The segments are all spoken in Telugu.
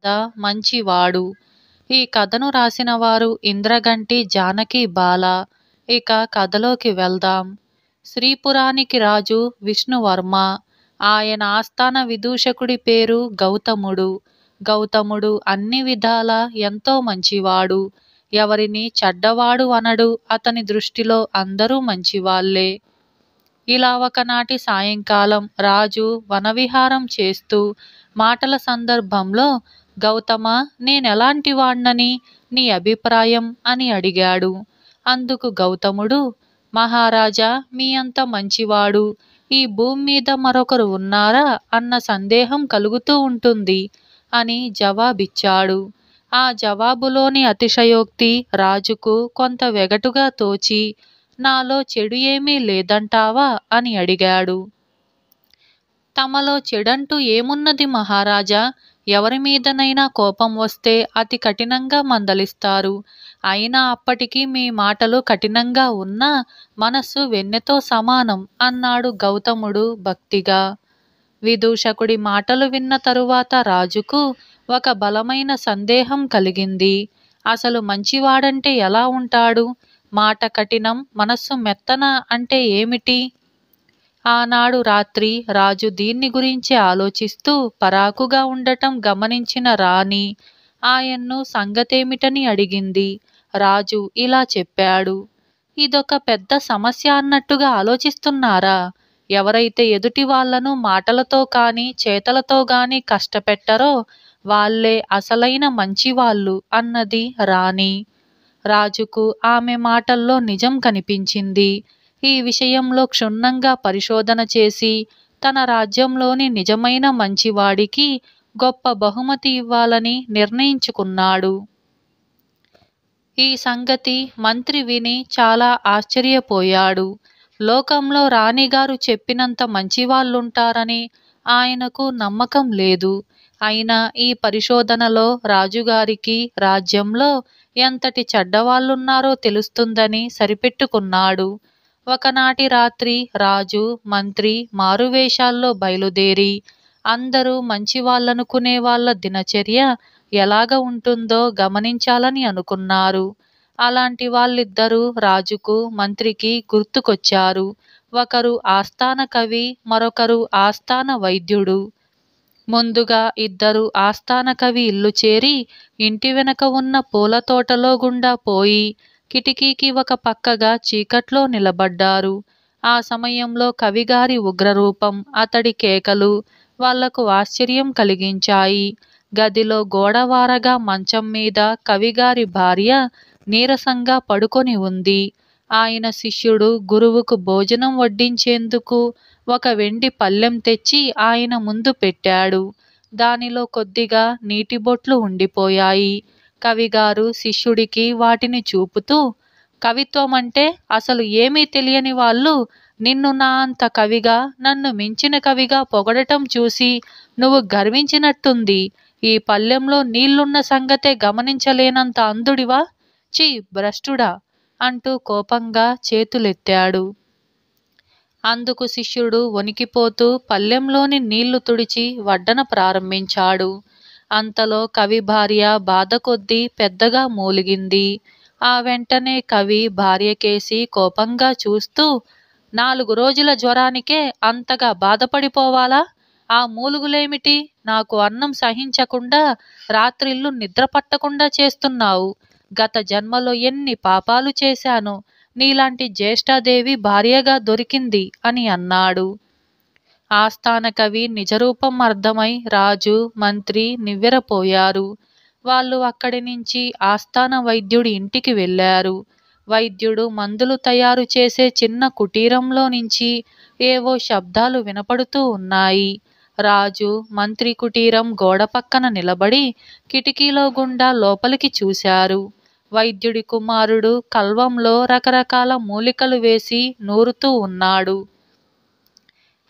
కథ మంచివాడు. ఈ కథను రాసినవారు ఇంద్రగంటి జానకి బాల. ఇక కథలోకి వెళ్దాం. శ్రీపురానికి రాజు విష్ణువర్మ. ఆయన ఆస్థాన విదూషకుడి పేరు గౌతముడు. గౌతముడు అన్ని విధాల ఎంతో మంచివాడు. ఎవరిని చెడ్డవాడు అనడు. అతని దృష్టిలో అందరూ మంచివాళ్లే. ఇలా ఒకనాటి సాయంకాలం రాజు వనవిహారం చేస్తూ మాటల సందర్భంలో గౌతమ, నేనెలాంటి వాణ్ణని నీ అభిప్రాయం అని అడిగాడు. అందుకు గౌతముడు, మహారాజా, మీ అంత మంచివాడు ఈ భూమి మీద మరొకరు ఉన్నారా అన్న సందేహం కలుగుతూ ఉంటుంది అని జవాబిచ్చాడు. ఆ జవాబులోని అతిశయోక్తి రాజుకు కొంత వెగటుగా తోచి, నాలో చెడు ఏమీ లేదంటావా అని అడిగాడు. తమలో చెడంటూ ఏమున్నది మహారాజా? ఎవరి మీదనైనా కోపం వస్తే అతి కఠినంగా మందలిస్తారు. అయినా అప్పటికీ మీ మాటలు కఠినంగా ఉన్నా మనస్సు వెన్నెతో సమానం అన్నాడు గౌతముడు భక్తిగా. విదూషకుడి మాటలు విన్న తరువాత రాజుకు ఒక బలమైన సందేహం కలిగింది. అసలు మంచివాడంటే ఎలా ఉంటాడు? మాట కఠినం, మనస్సు మెత్తన అంటే ఏమిటి? ఆనాడు రాత్రి రాజు దీన్ని గురించి ఆలోచిస్తూ పరాకుగా ఉండటం గమనించిన రాణి ఆయన్ను సంగతేమిటని అడిగింది. రాజు ఇలా చెప్పాడు. ఇదొక పెద్ద సమస్య అన్నట్టుగా ఆలోచిస్తున్నారా? ఎవరైతే ఎదుటి వాళ్లను మాటలతో కాని చేతలతో గాని కష్టపెట్టరో వాళ్లే అసలైన మంచివాళ్ళు అన్నది రాణి. రాజుకు ఆమె మాటల్లో నిజం కనిపించింది. ఈ విషయంలో క్షుణ్ణంగా పరిశోధన చేసి తన రాజ్యంలోని నిజమైన మంచివాడికి గొప్ప బహుమతి ఇవ్వాలని నిర్ణయించుకున్నాడు. ఈ సంగతి మంత్రి విని చాలా ఆశ్చర్యపోయాడు. లోకంలో రాణిగారు చెప్పినంత మంచివాళ్ళుంటారని ఆయనకు నమ్మకం లేదు. అయినా ఈ పరిశోధనలో రాజుగారికి రాజ్యంలో ఎంతటి చెడ్డవాళ్ళున్నారో తెలుస్తుందని సరిపెట్టుకున్నాడు. ఒకనాటి రాత్రి రాజు మంత్రి మారువేషాల్లో బయలుదేరి అందరూ మంచివాళ్ళనుకునే వాళ్ళ దినచర్య ఎలాగ ఉంటుందో గమనించాలని అనుకున్నారు. అలాంటి వాళ్ళిద్దరూ రాజుకు మంత్రికి గుర్తుకొచ్చారు. ఒకరు ఆస్థాన కవి, మరొకరు ఆస్థాన వైద్యుడు. ముందుగా ఇద్దరు ఆస్థాన కవి ఇల్లు చేరి ఇంటి వెనక ఉన్న పూల తోటలో గుండా పోయి కిటికీకి ఒక పక్కగా చీకట్లో నిలబడ్డారు. ఆ సమయంలో కవిగారి ఉగ్రరూపం, అతడి కేకలు వాళ్లకు ఆశ్చర్యం కలిగించాయి. గదిలో గోడవారగా మంచం మీద కవిగారి భార్య నీరసంగా పడుకొని ఉంది. ఆయన శిష్యుడు గురువుకు భోజనం వడ్డించేందుకు ఒక వెండి పళ్ళెం తెచ్చి ఆయన ముందు పెట్టాడు. దానిలో కొద్దిగా నీటి బొట్లు ఉండిపోయాయి. కవిగారు శిష్యుడికి వాటిని చూపుతూ, కవిత్వమంటే అసలు ఏమీ తెలియని వాళ్ళు నిన్ను నా అంత కవిగా, నన్ను మించిన కవిగా పొగడటం చూసి నువ్వు గర్వించినట్టుంది. ఈ పళ్ళెంలో నీళ్లున్న సంగతే గమనించలేనంత అంధుడివా? ఛీ, భ్రష్టుడా అంటూ కోపంగా చేతులెత్తాడు. అందుకు శిష్యుడు వణికిపోతూ పళ్ళెంలోని నీళ్లు తుడిచి వడ్డన ప్రారంభించాడు. అంతలో కవి భార్య బాధ కొద్దీ పెద్దగా మూలిగింది. ఆ వెంటనే కవి భార్యకేసి కోపంగా చూస్తూ, 4 రోజుల జ్వరానికే అంతగా బాధపడిపోవాలా? ఆ మూలుగులేమిటి? నాకు అన్నం సహించకుండా రాత్రిళ్ళు నిద్ర పట్టకుండా చేస్తున్నావు. గత జన్మలో ఎన్ని పాపాలు చేశాను. నీలాంటి జ్యేష్ఠాదేవి భార్యగా దొరికింది అని అన్నాడు. ఆస్థాన కవి నిజరూపం అర్థమై రాజు మంత్రి నివ్వెరపోయారు. వాళ్ళు అక్కడి నుంచి ఆస్థాన వైద్యుడి ఇంటికి వెళ్ళారు. వైద్యుడు మందులు తయారు చేసే చిన్న కుటీరంలో నుంచి ఏవో శబ్దాలు వినపడుతూ ఉన్నాయి. రాజు మంత్రి కుటీరం గోడ పక్కన నిలబడి కిటికీలో గుండా లోపలికి చూశారు. వైద్యుడి కుమారుడు కల్వంలో రకరకాల మూలికలు వేసి నూరుతూ ఉన్నాడు.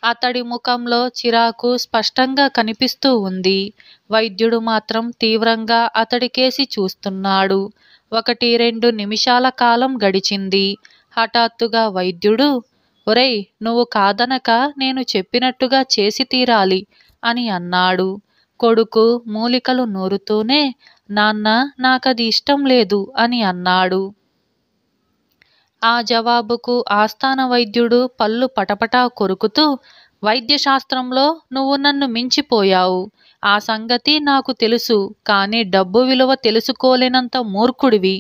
అతడి ముఖంలో చిరాకు స్పష్టంగా కనిపిస్తూ ఉంది. వైద్యుడు మాత్రం తీవ్రంగా అతడికేసి చూస్తున్నాడు. 1-2 నిమిషాల కాలం గడిచింది. హఠాత్తుగా వైద్యుడు, ఒరేయ్, నువ్వు కాదనక నేను చెప్పినట్టుగా చేసి తీరాలి అని అన్నాడు. కొడుకు మూలికలు నూరుతూనే, నాన్న, నాకది ఇష్టం లేదు అని అన్నాడు. ఆ జవాబుకు ఆస్థాన వైద్యుడు పళ్ళు పటపటా కొరుకుతూ, వైద్యశాస్త్రంలో నువ్వు నన్ను మించిపోయావు. ఆ సంగతి నాకు తెలుసు, కానీ డబ్బు విలువ తెలుసుకోలేనంత మూర్ఖుడివి.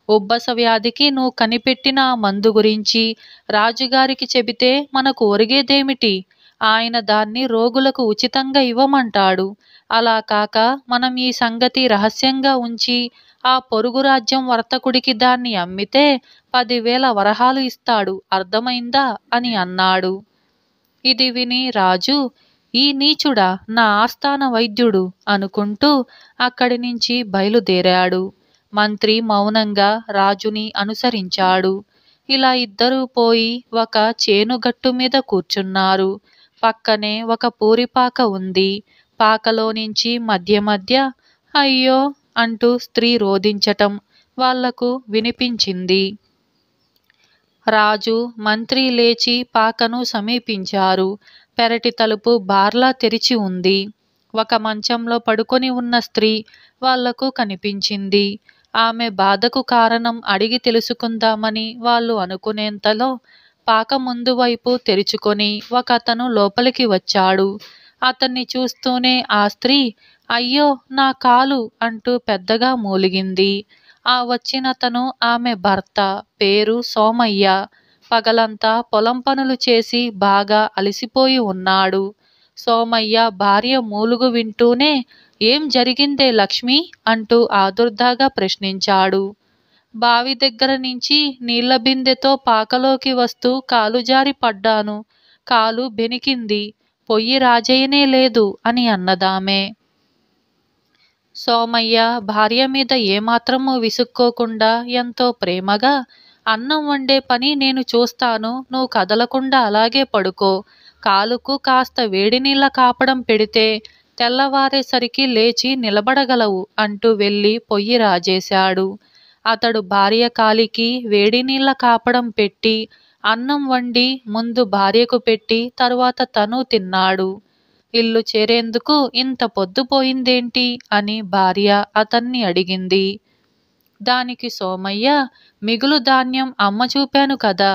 ఉబ్బస వ్యాధికి నువ్వు కనిపెట్టిన ఆ మందు గురించి రాజుగారికి చెబితే మనకు ఒరిగేదేమిటి? ఆయన దాన్ని రోగులకు ఉచితంగా ఇవ్వమంటాడు. అలా కాక మనం ఈ సంగతి రహస్యంగా ఉంచి ఆ పొరుగు రాజ్యం వర్తకుడికి దాన్ని అమ్మితే 10,000 వరహాలు ఇస్తాడు. అర్థమైందా అని అన్నాడు. ఇది విని రాజు, ఈ నీచుడా నా ఆస్థాన వైద్యుడు అనుకుంటూ అక్కడి నుంచి బయలుదేరాడు. మంత్రి మౌనంగా రాజుని అనుసరించాడు. ఇలా ఇద్దరూ పోయి ఒక చేనుగట్టు మీద కూర్చున్నారు. పక్కనే ఒక పూరిపాక ఉంది. పాకలో నుంచి మధ్య మధ్య అయ్యో అంటూ స్త్రీ రోదించటం వాళ్లకు వినిపించింది. రాజు, మంత్రి లేచి పాకను సమీపించారు. పెరటి తలుపు బార్లా తెరిచి ఉంది. ఒక మంచంలో పడుకొని ఉన్న స్త్రీ వాళ్లకు కనిపించింది. ఆమె బాధకు కారణం అడిగి తెలుసుకుందామని వాళ్ళు అనుకునేంతలో పాక ముందు వైపు తెరుచుకొని ఒకతను లోపలికి వచ్చాడు. అతన్ని చూస్తూనే ఆ స్త్రీ, అయ్యో నా కాలు అంటూ పెద్దగా మూలిగింది. ఆ వచ్చినతను ఆమె భర్త, పేరు సోమయ్య. పగలంతా పొలం పనులు చేసి బాగా అలసిపోయి ఉన్నాడు. సోమయ్య భార్య మూలుగు వింటూనే, ఏం జరిగిందే లక్ష్మి అంటూ ఆదుర్దాగా ప్రశ్నించాడు. బావి దగ్గర నుంచి నీళ్ల బిందెతో పాకలోకి వస్తూ కాలు జారి పడ్డాను. కాలు బెనికింది. పొయ్యి రాజేయనే లేదు అని అన్నదామె. సోమయ్య భార్య మీద ఏమాత్రమూ విసుక్కోకుండా ఎంతో ప్రేమగా, అన్నం వండే పని నేను చూస్తాను, నువ్వు కదలకుండా అలాగే పడుకో. కాలుకు కాస్త వేడి నీళ్ల కాపడం పెడితే తెల్లవారేసరికి లేచి నిలబడగలవు అంటూ వెళ్ళి పొయ్యి రాజేశాడు. అతడు భార్య కాలికి వేడి నీళ్ల కాపడం పెట్టి అన్నం వండి ముందు భార్యకు పెట్టి తరువాత తను తిన్నాడు. ఇల్లు చేరేందుకు ఇంత పొద్దుపోయిందేంటి అని భార్య అతన్ని అడిగింది. దానికి సోమయ్య, మిగులు ధాన్యం అమ్మ చూపాను కదా,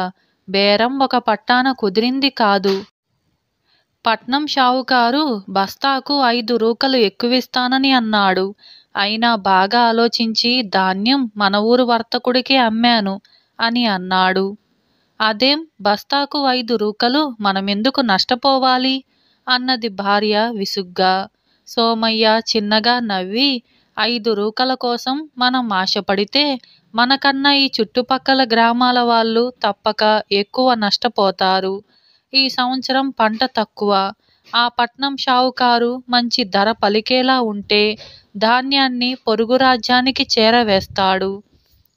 బేరం ఒక పట్టాన కుదిరింది కాదు. పట్నం షావుకారు బస్తాకు 5 రూకలు ఎక్కువిస్తానని అన్నాడు. అయినా బాగా ఆలోచించి ధాన్యం మన ఊరు వర్తకుడికే అమ్మాను అని అన్నాడు. అదేం, బస్తాకు 5 రూకలు మనమెందుకు నష్టపోవాలి అన్నది భార్య విసుగ్గా. సోమయ్య చిన్నగా నవ్వి, 5 రూకల కోసం మనం ఆశపడితే మనకన్నా ఈ చుట్టుపక్కల గ్రామాల వాళ్ళు తప్పక ఎక్కువ నష్టపోతారు. ఈ సంవత్సరం పంట తక్కువ. ఆ పట్నం షావుకారు మంచి ధర పలికేలా ఉంటే ధాన్యాన్ని పొరుగు రాజ్యానికి చేరవేస్తాడు.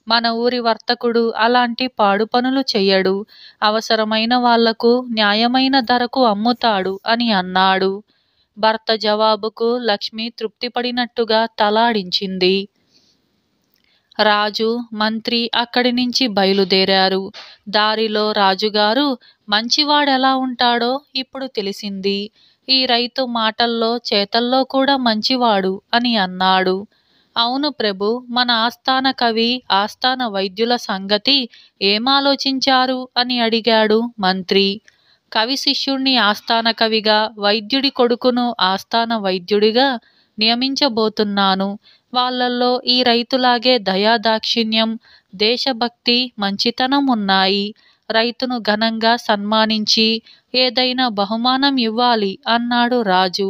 మన ఊరి వర్తకుడు అలాంటి పాడు పనులు చెయ్యడు. అవసరమైన వాళ్లకు న్యాయమైన ధరకు అమ్ముతాడు అని అన్నాడు. భర్త జవాబుకు లక్ష్మి తృప్తిపడినట్టుగా తలాడించింది. రాజు, మంత్రి అక్కడి నుంచి బయలుదేరారు. దారిలో రాజుగారు, మంచివాడెలా ఉంటాడో ఇప్పుడు తెలిసింది. ఈ రైతు మాటల్లో చేతల్లో కూడా మంచివాడు అని అన్నాడు. అవును ప్రభు, మన ఆస్థాన కవి, ఆస్థాన వైద్యుల సంగతి ఏమాలోచించారు అని అడిగాడు మంత్రి. కవి శిష్యుణ్ణి ఆస్థాన కవిగా, వైద్యుడి కొడుకును ఆస్థాన వైద్యుడిగా నియమించబోతున్నాను. వాళ్ళల్లో ఈ రైతులాగే దయాదాక్షిణ్యం, దేశభక్తి, మంచితనం ఉన్నాయి. రైతును ఘనంగా సన్మానించి ఏదైనా బహుమానం ఇవ్వాలి అన్నాడు రాజు.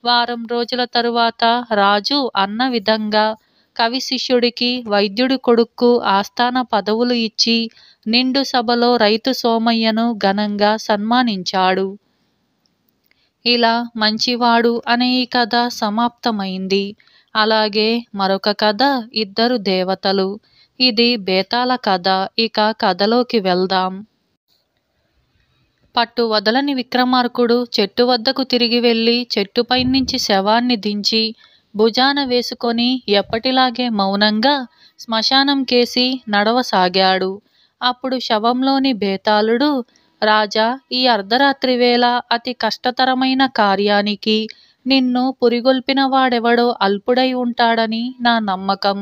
వారం రోజుల తరువాత రాజు అన్న విధంగా కవి శిష్యుడికి, వైద్యుడి కొడుక్కు ఆస్థాన పదవులు ఇచ్చి నిండు సభలో రైతు సోమయ్యను ఘనంగా సన్మానించాడు. ఇలా మంచివాడు అనే ఈ కథ సమాప్తమైంది. అలాగే మరొక కథ, 2 దేవతలు. ఇది బేతాళ కథ. ఇక కథలోకి వెళ్దాం. పట్టు వదలని విక్రమార్కుడు చెట్టు వద్దకు తిరిగి వెళ్ళి చెట్టుపై నుంచి శవాన్ని దించి భుజాన వేసుకొని ఎప్పటిలాగే మౌనంగా శ్మశానం కేసి నడవసాగాడు. అప్పుడు శవంలోని బేతాళుడు, రాజా, ఈ అర్ధరాత్రి వేళ అతి కష్టతరమైన కార్యానికి నిన్ను పురిగొల్పిన వాడెవడో అల్పుడై ఉంటాడని నా నమ్మకం.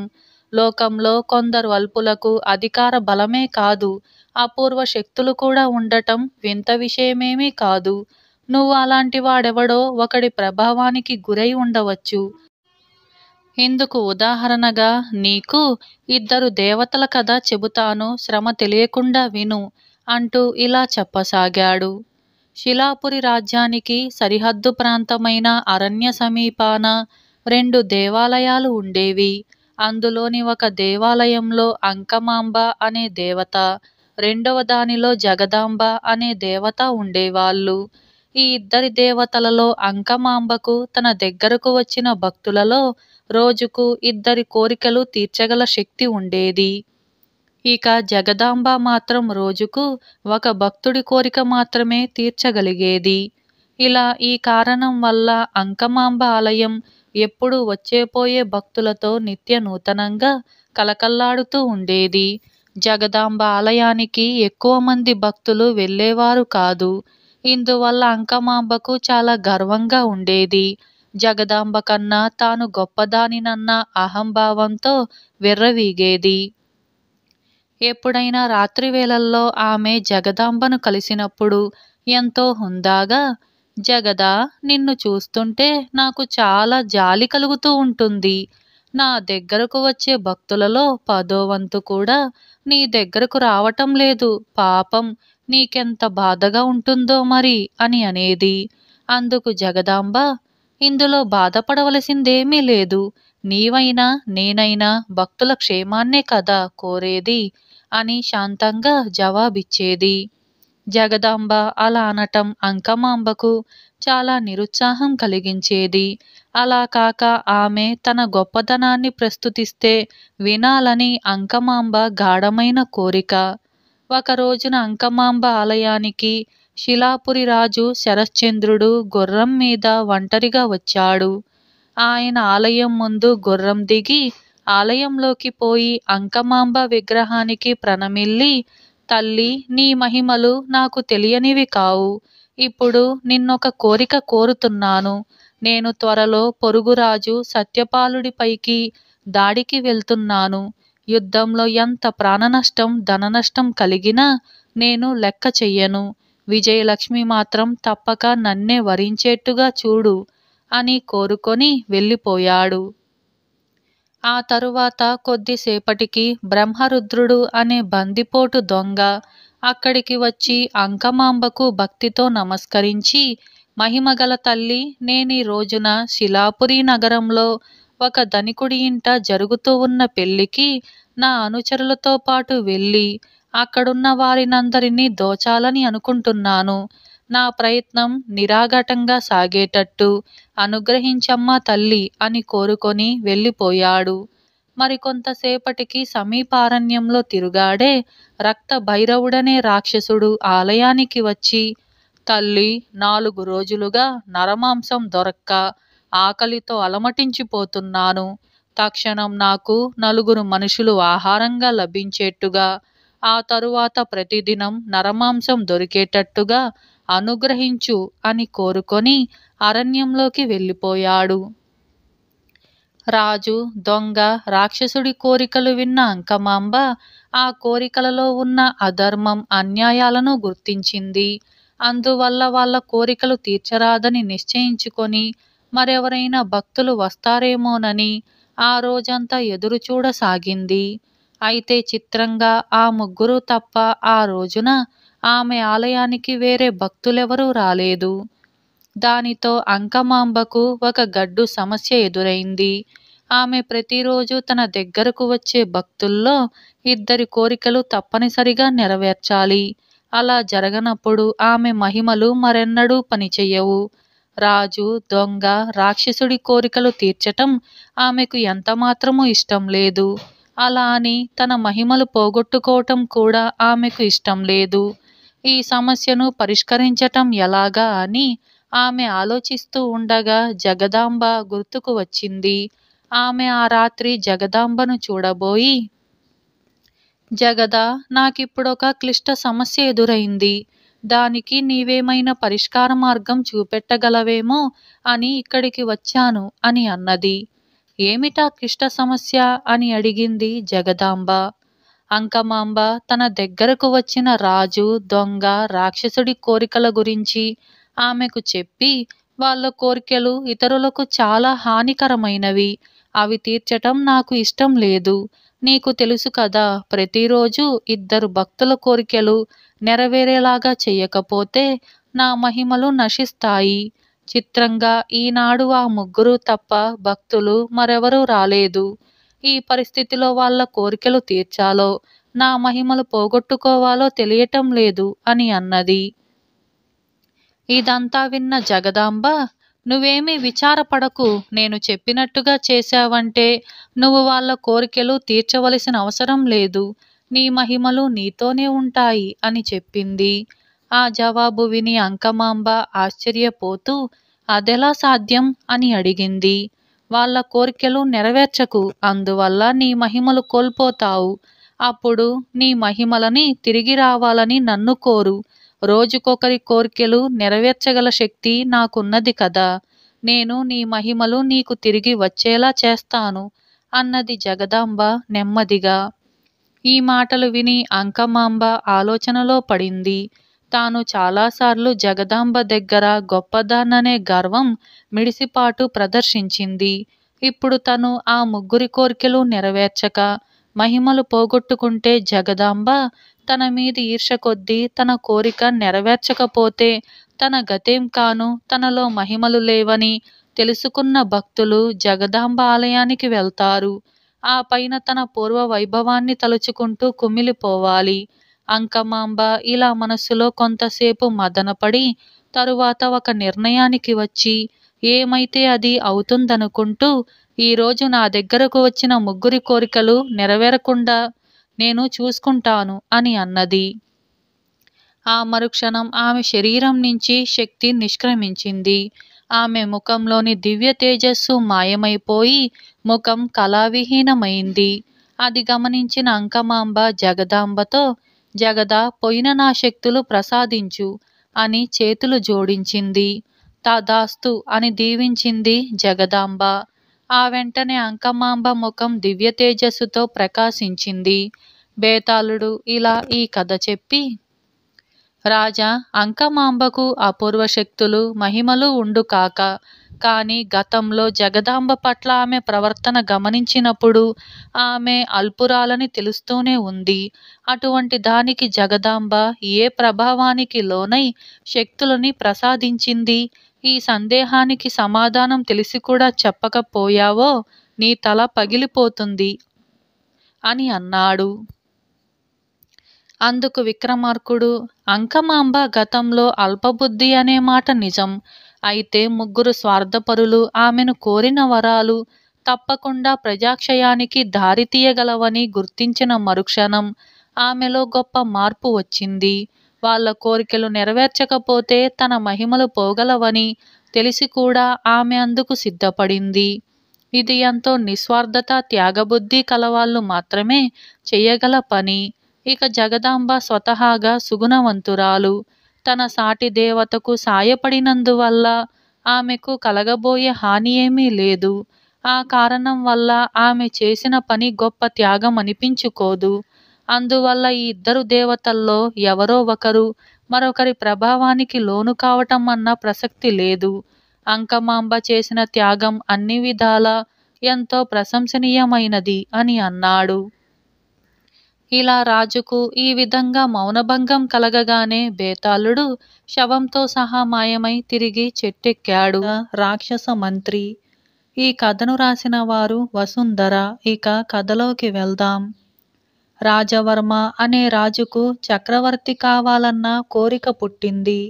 లోకంలో కొందరు అల్పులకు అధికార బలమే కాదు, అపూర్వ శక్తులు కూడా ఉండటం వింత విషయమేమీ కాదు. నువ్వు అలాంటి వాడెవడో ఒకడి ప్రభావానికి గురై ఉండవచ్చు. ఇందుకు ఉదాహరణగా నీకు 2 దేవతల కథ చెబుతాను, శ్రమ తెలియకుండా విను అంటూ ఇలా చెప్పసాగాడు. శిలాపురి రాజ్యానికి సరిహద్దు ప్రాంతమైన అరణ్య సమీపాన 2 దేవాలయాలు ఉండేవి. అందులోని ఒక దేవాలయంలో అంకమాంబ అనే దేవత, రెండవ దానిలో జగదాంబ అనే దేవత ఉండేవాళ్ళు. ఈ 2 దేవతలలో అంకమాంబకు తన దగ్గరకు వచ్చిన భక్తులలో రోజుకు 2 కోరికలు తీర్చగల శక్తి ఉండేది. ఇక జగదాంబ మాత్రం రోజుకు ఒక భక్తుడి కోరిక మాత్రమే తీర్చగలిగేది. ఇలా ఈ కారణం వల్ల అంకమాంబ ఆలయం ఎప్పుడూ వచ్చేపోయే భక్తులతో నిత్య నూతనంగా కలకల్లాడుతూ ఉండేది. జగదాంబ ఆలయానికి ఎక్కువ మంది భక్తులు వెళ్ళేవారు కాదు. ఇందువల్ల అంకమాంబకు చాలా గర్వంగా ఉండేది. జగదాంబ కన్నా తాను గొప్పదానినన్న అహంభావంతో విర్రవీగేది. ఎప్పుడైనా రాత్రి వేళల్లో ఆమె జగదాంబను కలిసినప్పుడు ఎంతో హుందాగా, జగదా, నిన్ను చూస్తుంటే నాకు చాలా జాలి కలుగుతూ ఉంటుంది. నా దగ్గరకు వచ్చే భక్తులలో 10వ వంతు కూడా నీ దగ్గరకు రావటం లేదు. పాపం, నీకెంత బాధగా ఉంటుందో మరి అని అనేది. అందుకు జగదాంబ, ఇందులో బాధపడవలసిందేమీ లేదు. నీవైనా నేనైనా భక్తుల క్షేమాన్నే కదా కోరేది అని శాంతంగా జవాబిచ్చేది. జగదాంబ అలా అనటం అంకమాంబకు చాలా నిరుత్సాహం కలిగించేది. అలా కాక ఆమె తన గొప్పతనాన్ని ప్రస్తుతిస్తే వినాలని అంకమాంబ గాఢమైన కోరిక. ఒక రోజున అంకమాంబ ఆలయానికి శిలాపురి రాజు శరశ్చంద్రుడు గుర్రం మీద ఒంటరిగా వచ్చాడు. ఆయన ఆలయం ముందు గుర్రం దిగి ఆలయంలోకి పోయి అంకమాంబ విగ్రహానికి ప్రణమిల్లి, తల్లి, నీ మహిమలు నాకు తెలియనివి కావు. ఇప్పుడు నిన్నొక కోరిక కోరుతున్నాను. నేను త్వరలో పొరుగురాజు సత్యపాలుడిపైకి దాడికి వెళ్తున్నాను. యుద్ధంలో ఎంత ప్రాణనష్టం, ధననష్టం కలిగినా నేను లెక్క చెయ్యను. విజయలక్ష్మి మాత్రం తప్పక నన్నే వరించేట్టుగా చూడు అని కోరుకొని వెళ్ళిపోయాడు. ఆ తరువాత కొద్దిసేపటికి బ్రహ్మరుద్రుడు అనే బందిపోటు దొంగ అక్కడికి వచ్చి అంకమాంబకు భక్తితో నమస్కరించి, మహిమగల తల్లి, నేనీ రోజున శిలాపురి నగరంలో ఒక ధనికుడి ఇంట జరుగుతూ ఉన్న పెళ్లికి నా అనుచరులతో పాటు వెళ్ళి అక్కడున్న వారినందరినీ దోచాలని అనుకుంటున్నాను. నా ప్రయత్నం నిరాఘాటంగా సాగేటట్టు అనుగ్రహించమ్మా తల్లి అని కోరుకొని వెళ్ళిపోయాడు. మరికొంతసేపటికి సమీపారణ్యంలో తిరుగాడే రక్త భైరవుడనే రాక్షసుడు ఆలయానికి వచ్చి, తల్లి, 4 రోజులుగా నరమాంసం దొరక్క ఆకలితో అలమటించిపోతున్నాను. తక్షణం నాకు 4 మనుషులు ఆహారంగా లభించేట్టుగా, ఆ తరువాత ప్రతిదినం నరమాంసం దొరికేటట్టుగా అనుగ్రహించు అని కోరుకొని అరణ్యంలోకి వెళ్ళిపోయాడు. రాజు, దొంగ, రాక్షసుడి కోరికలు విన్న అంకమాంబ ఆ కోరికలలో ఉన్న అధర్మం, అన్యాయాలను గుర్తించింది. అందువల్ల వాళ్ళ కోరికలు తీర్చరాదని నిశ్చయించుకొని మరెవరైనా భక్తులు వస్తారేమోనని ఆ రోజంతా ఎదురు చూడసాగింది. అయితే చిత్రంగా ఆ 3 తప్ప ఆ రోజున ఆమె ఆలయానికి వేరే భక్తులెవరూ రాలేదు. దానితో అంకమాంబకు ఒక గడ్డు సమస్య ఎదురైంది. ఆమె ప్రతిరోజు తన దగ్గరకు వచ్చే భక్తుల్లో 2 కోరికలు తప్పనిసరిగా నెరవేర్చాలి. అలా జరగనప్పుడు ఆమె మహిమలు మరెన్నడూ పనిచెయ్యవు. రాజు, దొంగ, రాక్షసుడి కోరికలు తీర్చటం ఆమెకు ఎంతమాత్రమూ ఇష్టం లేదు. అలా అని తన మహిమలు పోగొట్టుకోవటం కూడా ఆమెకు ఇష్టం లేదు. ఈ సమస్యను పరిష్కరించటం ఎలాగా అని ఆమె ఆలోచిస్తూ ఉండగా జగదాంబ గుర్తుకు వచ్చింది. ఆమె ఆ రాత్రి జగదాంబను చూడబోయి, జగదా, నాకిప్పుడొక క్లిష్ట సమస్య ఎదురైంది. దానికి నీవేమైనా పరిష్కార మార్గం చూపెట్టగలవేమో అని ఇక్కడికి వచ్చాను అని అన్నది. ఏమిటా క్లిష్ట సమస్య అని అడిగింది జగదాంబ. అంకమాంబ తన దగ్గరకు వచ్చిన రాజు, దొంగ, రాక్షసుడి కోరికల గురించి ఆమెకు చెప్పి, వాళ్ళ కోరికలు ఇతరులకు చాలా హానికరమైనవి, అవి తీర్చటం నాకు ఇష్టం లేదు. నీకు తెలుసు కదా, ప్రతిరోజు 2 భక్తుల కోరికలు నెరవేరేలాగా చెయ్యకపోతే నా మహిమలు నశిస్తాయి. చిత్రంగా ఈనాడు ఆ 3 తప్ప భక్తులు మరెవరూ రాలేదు. ఈ పరిస్థితిలో వాళ్ళ కోరికలు తీర్చాలో, నా మహిమలు పోగొట్టుకోవాలో తెలియటం లేదు అని అన్నది. ఇదంతా విన్న జగదాంబ, నువ్వేమీ విచారపడకు, నేను చెప్పినట్టుగా చేశావంటే నువ్వు వాళ్ళ కోరికలు తీర్చవలసిన అవసరం లేదు, నీ మహిమలు నీతోనే ఉంటాయి అని చెప్పింది. ఆ జవాబు విని అంకమాంబ ఆశ్చర్యపోతూ, అదెలా సాధ్యం అని అడిగింది. వాళ్ళ కోరికలు నెరవేర్చకు, అందువల్ల నీ మహిమలు కోల్పోతావు. అప్పుడు నీ మహిమలని తిరిగి రావాలని నన్ను కోరు. రోజుకొకరి కోరికలు నెరవేర్చగల శక్తి నాకున్నది కదా, నేను నీ మహిమలు నీకు తిరిగి వచ్చేలా చేస్తాను అన్నది జగదాంబ నెమ్మదిగా. ఈ మాటలు విని అంకమాంబ ఆలోచనలో పడింది. తాను చాలాసార్లు జగదాంబ దగ్గర గొప్పదాన్ననే గర్వం, మిడిసిపాటు ప్రదర్శించింది. ఇప్పుడు తను ఆ 3 కోరికలు నెరవేర్చక మహిమలు పోగొట్టుకుంటే జగదాంబ తన మీద ఈర్ష్య కొద్దీ తన కోరిక నెరవేర్చకపోతే తన గతేం కాను, తనలో మహిమలు లేవని తెలుసుకున్న భక్తులు జగదాంబ ఆలయానికి వెళ్తారు. ఆ పైన తన పూర్వ వైభవాన్ని తలుచుకుంటూ కుమిలిపోవాలి. అంకమాంబ ఇలా మనస్సులో కొంతసేపు మదనపడి తరువాత ఒక నిర్ణయానికి వచ్చి, ఏమైతే అది అవుతుందనుకుంటూ, ఈరోజు నా దగ్గరకు వచ్చిన 3 కోరికలు నెరవేరకుండా నేను చూసుకుంటాను అని అన్నది. ఆ మరుక్షణం ఆమె శరీరం నుంచి శక్తి నిష్క్రమించింది. ఆమె ముఖంలోని దివ్య తేజస్సు మాయమైపోయి ముఖం కళావిహీనమైంది. అది గమనించిన అంకమాంబ జగదాంబతో, జగద, పోయిన నా శక్తులు ప్రసాదించు అని చేతులు జోడించింది. తదాస్తు అని దీవించింది జగదాంబ. ఆ వెంటనే అంకమాంబ ముఖం దివ్య తేజస్సుతో ప్రకాశించింది. బేతాళుడు ఇలా ఈ కథ చెప్పి, రాజా, అంకమాంబకు అపూర్వ శక్తులు, మహిమలు ఉండు కాక, కానీ గతంలో జగదాంబ పట్ల ఆమె ప్రవర్తన గమనించినప్పుడు ఆమె అల్పురాలని తెలుస్తూనే ఉంది. అటువంటి దానికి జగదాంబ ఏ ప్రభావానికి లోనై శక్తులని ప్రసాదించింది? ఈ సందేహానికి సమాధానం తెలిసి కూడా చెప్పకపోయావో నీ తల పగిలిపోతుంది అని అన్నాడు. అందుకు విక్రమార్కుడు, అంకమాంబ గతంలో అల్పబుద్ధి అనే మాట నిజం. అయితే 3 స్వార్థపరులు ఆమెను కోరిన వరాలు తప్పకుండా ప్రజాక్షయానికి దారితీయగలవని గుర్తించిన మరుక్షణం ఆమెలో గొప్ప మార్పు వచ్చింది. వాళ్ళ కోరికలు నెరవేర్చకపోతే తన మహిమలు పోగలవని తెలిసి కూడా ఆమె అందుకు సిద్ధపడింది. ఇది ఎంతో నిస్వార్థత, త్యాగబుద్ధి కలవాళ్ళు మాత్రమే చెయ్యగల పని. ఇక జగదాంబ స్వతహాగా సుగుణవంతురాలు. తన సాటి దేవతకు సాయపడినందువల్ల ఆమెకు కలగబోయే హాని ఏమీ లేదు. ఆ కారణం వల్ల ఆమె చేసిన పని గొప్ప త్యాగం అనిపించుకోదు. అందువల్ల ఈ 2 దేవతల్లో ఎవరో ఒకరు మరొకరి ప్రభావానికి లోను కావటం అన్న ప్రసక్తి లేదు. అంకమాంబ చేసిన త్యాగం అన్ని విధాలా ఎంతో ప్రశంసనీయమైనది అని అన్నాడు. ఇలా రాజుకు ఈ విధంగా మౌనభంగం కలగగానే బేతాళుడు శవంతో సహా మాయమై తిరిగి చెట్టెక్కాడు. రాక్షస మంత్రి. ఈ కథను రాసిన వారు వసుంధర. ఇక కథలోకి వెళ్దాం. రాజవర్మ అనే రాజుకు చక్రవర్తి కావాలన్న కోరిక పుట్టింది.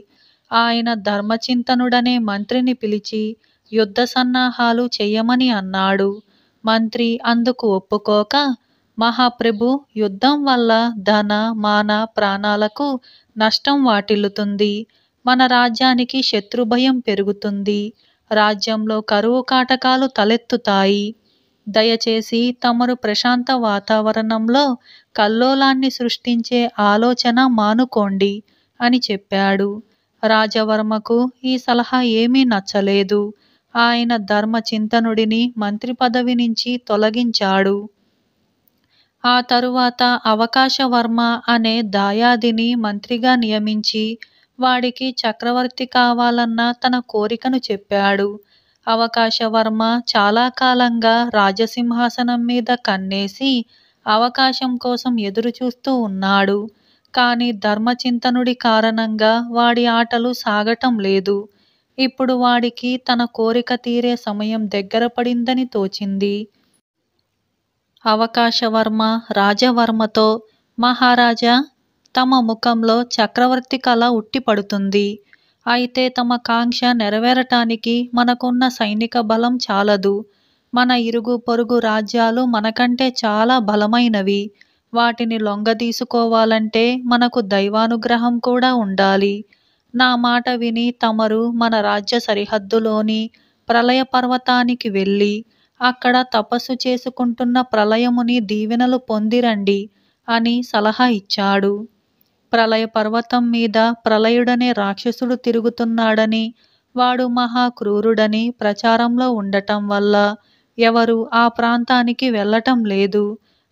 ఆయన ధర్మచింతనుడనే మంత్రిని పిలిచి యుద్ధ సన్నాహాలు చెయ్యమని అన్నాడు. మంత్రి అందుకు ఒప్పుకోక, మహాప్రభు, యుద్ధం వల్ల ధన, మాన, ప్రాణాలకు నష్టం వాటిల్లుతుంది. మన రాజ్యానికి శత్రుభయం పెరుగుతుంది. రాజ్యంలో కరువు కాటకాలు తలెత్తుతాయి. దయచేసి తమరు ప్రశాంత వాతావరణంలో కల్లోలాన్ని సృష్టించే ఆలోచన మానుకోండి అని చెప్పాడు. రాజవర్మకు ఈ సలహా ఏమీ నచ్చలేదు. ఆయన ధర్మచింతనుడిని మంత్రి పదవి నుంచి తొలగించాడు. ఆ తరువాత అవకాశవర్మ అనే దాయాదిని మంత్రిగా నియమించి వాడికి చక్రవర్తి కావాలన్న తన కోరికను చెప్పాడు. అవకాశవర్మ చాలా కాలంగా రాజసింహాసనం మీద కన్నేసి అవకాశం కోసం ఎదురుచూస్తూ ఉన్నాడు. కాని ధర్మచింతనుడి కారణంగా వాడి ఆటలు సాగటం లేదు. ఇప్పుడు వాడికి తన కోరిక తీరే సమయం దగ్గర పడిందని తోచింది. అవకాశవర్మ రాజవర్మతో, మహారాజా, తమ ముఖంలో చక్రవర్తి కళ ఉట్టిపడుతుంది. అయితే తమ కాంక్ష నెరవేరటానికి మనకున్న సైనిక బలం చాలదు. మన ఇరుగు పొరుగు రాజ్యాలు మనకంటే చాలా బలమైనవి. వాటిని లొంగదీసుకోవాలంటే మనకు దైవానుగ్రహం కూడా ఉండాలి. నా మాట విని తమరు మన రాజ్య సరిహద్దులోని ప్రళయ పర్వతానికి వెళ్ళి అక్కడ తపస్సు చేసుకుంటున్న ప్రళయముని దీవెనలు పొందిరండి అని సలహా ఇచ్చాడు. ప్రళయ పర్వతం మీద ప్రళయుడనే రాక్షసుడు తిరుగుతున్నాడని, వాడు మహా క్రూరుడని ప్రచారంలో ఉండటం వల్ల ఎవరు ఆ ప్రాంతానికి వెళ్ళటం లేదు.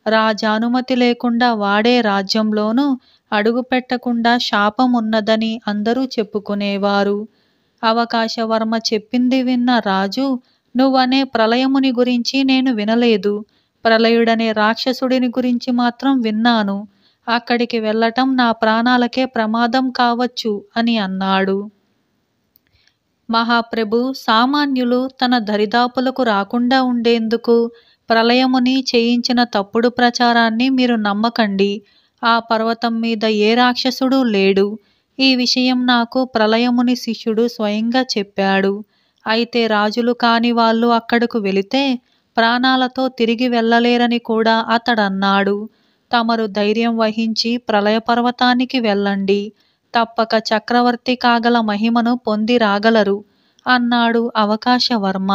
రాజానుమతి లేకుండా వాడే రాజ్యంలోనూ అడుగుపెట్టకుండా శాపం ఉన్నదని అందరూ చెప్పుకునేవారు. అవకాశవర్మ చెప్పింది విన్న రాజు, నువ్వనే ప్రళయముని గురించి నేను వినలేదు. ప్రళయుడనే రాక్షసుడిని గురించి మాత్రం విన్నాను. అక్కడికి వెళ్ళటం నా ప్రాణాలకే ప్రమాదం కావచ్చు అని అన్నాడు. మహాప్రభు, సామాన్యులు తన దరిదాపులకు రాకుండా ఉండేందుకు ప్రళయముని చేయించిన తప్పుడు ప్రచారాన్ని మీరు నమ్మకండి. ఆ పర్వతం మీద ఏ రాక్షసుడు లేడు. ఈ విషయం నాకు ప్రళయముని శిష్యుడు స్వయంగా చెప్పాడు. అయితే రాజులు కాని వాళ్ళు అక్కడకు వెళితే ప్రాణాలతో తిరిగి వెళ్ళలేరని కూడా అతడన్నాడు. తమరు ధైర్యం వహించి ప్రళయ పర్వతానికి వెళ్ళండి. తప్పక చక్రవర్తి కాగల మహిమను పొంది రాగలరు అన్నాడు అవకాశవర్మ.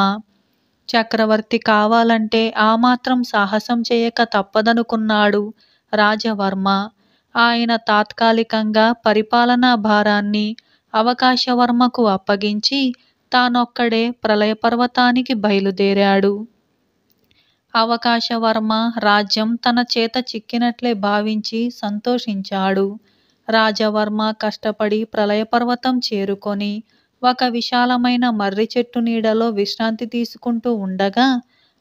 చక్రవర్తి కావాలంటే ఆ మాత్రం సాహసం చేయక తప్పదనుకున్నాడు రాజవర్మ. ఆయన తాత్కాలికంగా పరిపాలనా భారాన్ని అవకాశవర్మకు అప్పగించి తానొక్కడే ప్రళయ పర్వతానికి బయలుదేరాడు. అవకాశవర్మ రాజ్యం తన చేత చిక్కినట్లే భావించి సంతోషించాడు. రాజవర్మ కష్టపడి ప్రళయపర్వతం చేరుకొని ఒక విశాలమైన మర్రి చెట్టు నీడలో విశ్రాంతి తీసుకుంటూ ఉండగా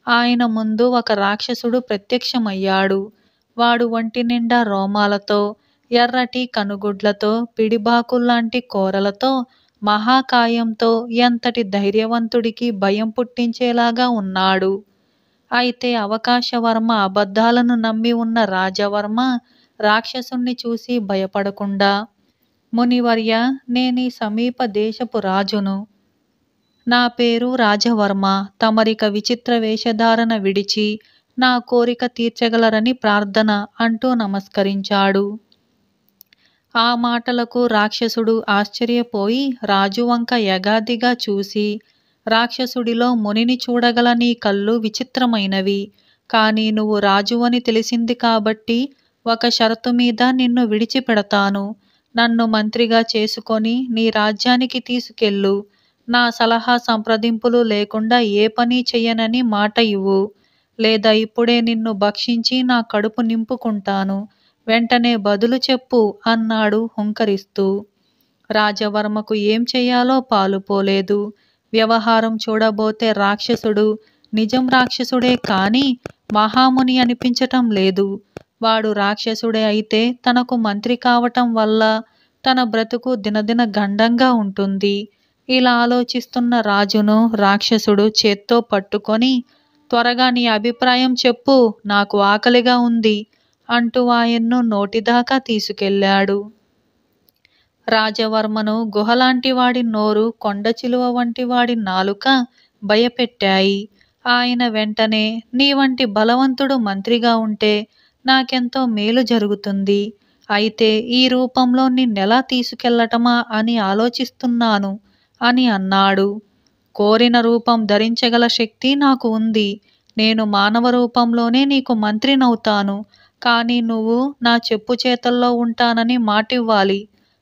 ఆయన ముందు ఒక రాక్షసుడు ప్రత్యక్షమయ్యాడు. వాడు ఒంటి నిండా రోమాలతో, ఎర్రటి కనుగుడ్లతో, పిడిబాకుల్లాంటి కోరలతో, మహాకాయంతో ఎంతటి ధైర్యవంతుడికి భయం పుట్టించేలాగా ఉన్నాడు. అయితే అవకాశవర్మ అబద్ధాలను నమ్మి ఉన్న రాజవర్మ రాక్షసుణ్ణి చూసి భయపడకుండా, మునివర్య, నేనీ సమీప దేశపు రాజును. నా పేరు రాజవర్మ. తమరిక విచిత్ర వేషధారణ విడిచి నా కోరిక తీర్చగలరని ప్రార్థన అంటూ నమస్కరించాడు. ఆ మాటలకు రాక్షసుడు ఆశ్చర్యపోయి రాజు వంక యగాదిగా చూసి, రాక్షసుడిలో మునిని చూడగల నీ కళ్ళు విచిత్రమైనవి. కానీ నువ్వు రాజువని తెలిసింది కాబట్టి ఒక షరతు మీద నిన్ను విడిచిపెడతాను. నన్ను మంత్రిగా చేసుకొని నీ రాజ్యానికి తీసుకెళ్ళు. నా సలహా సంప్రదింపులు లేకుండా ఏ పని చెయ్యనని మాట ఇవ్వు. లేదా ఇప్పుడే నిన్ను భక్షించి నా కడుపు నింపుకుంటాను. వెంటనే బదులు చెప్పు అన్నాడు హుంకరిస్తూ. రాజవర్మకు ఏం చెయ్యాలో పాలుపోలేదు. వ్యవహారం చూడబోతే రాక్షసుడు నిజం రాక్షసుడే కాని మహాముని అనిపించటం లేదు. వాడు రాక్షసుడే అయితే తనకు మంత్రి కావటం వల్ల తన బ్రతుకు దినదిన గండంగా ఉంటుంది. ఇలా ఆలోచిస్తున్న రాజును రాక్షసుడు చేత్తో పట్టుకొని, త్వరగా నీ అభిప్రాయం చెప్పు, నాకు ఆకలిగా ఉంది అంటూ ఆయన్ను నోటిదాకా తీసుకెళ్ళాడు. రాజవర్మను గుహలాంటి వాడి నోరు, కొండ చిలువ వంటి వాడి నాలుక భయపెట్టాయి. ఆయన వెంటనే, నీ వంటి బలవంతుడు మంత్రిగా ఉంటే నాకెంతో మేలు జరుగుతుంది. అయితే ఈ రూపంలో నిన్నెలా తీసుకెళ్లటమా అని ఆలోచిస్తున్నాను అని అన్నాడు. కోరిన రూపం ధరించగల శక్తి నాకు ఉంది. నేను మానవ రూపంలోనే నీకు మంత్రినవుతాను. కానీ నువ్వు నా చెప్పు చేతల్లో ఉంటానని మాటివ్వాలి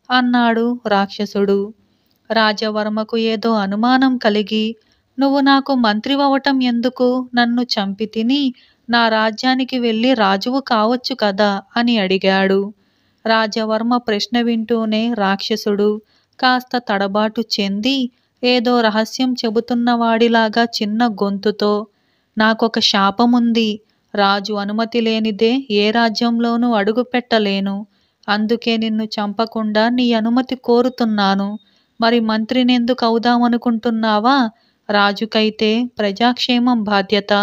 అన్నాడు రాక్షసుడు. రాజవర్మకు ఏదో అనుమానం కలిగి, నువ్వు నాకు మంత్రివవటం ఎందుకు? నన్ను చంపి తిని నా రాజ్యానికి వెళ్ళి రాజువు కావచ్చు కదా అని అడిగాడు. రాజవర్మ ప్రశ్న వింటూనే రాక్షసుడు కాస్త తడబాటు చెంది ఏదో రహస్యం చెబుతున్నవాడిలాగా చిన్న గొంతుతో, నాకొక శాపముంది. రాజు అనుమతి లేనిదే ఏ రాజ్యంలోనూ అడుగు పెట్టలేను. అందుకే నిన్ను చంపకుండా నీ అనుమతి కోరుతున్నాను. మరి మంత్రినెందుకు అవుదామనుకుంటున్నావా? రాజుకైతే ప్రజాక్షేమం బాధ్యత,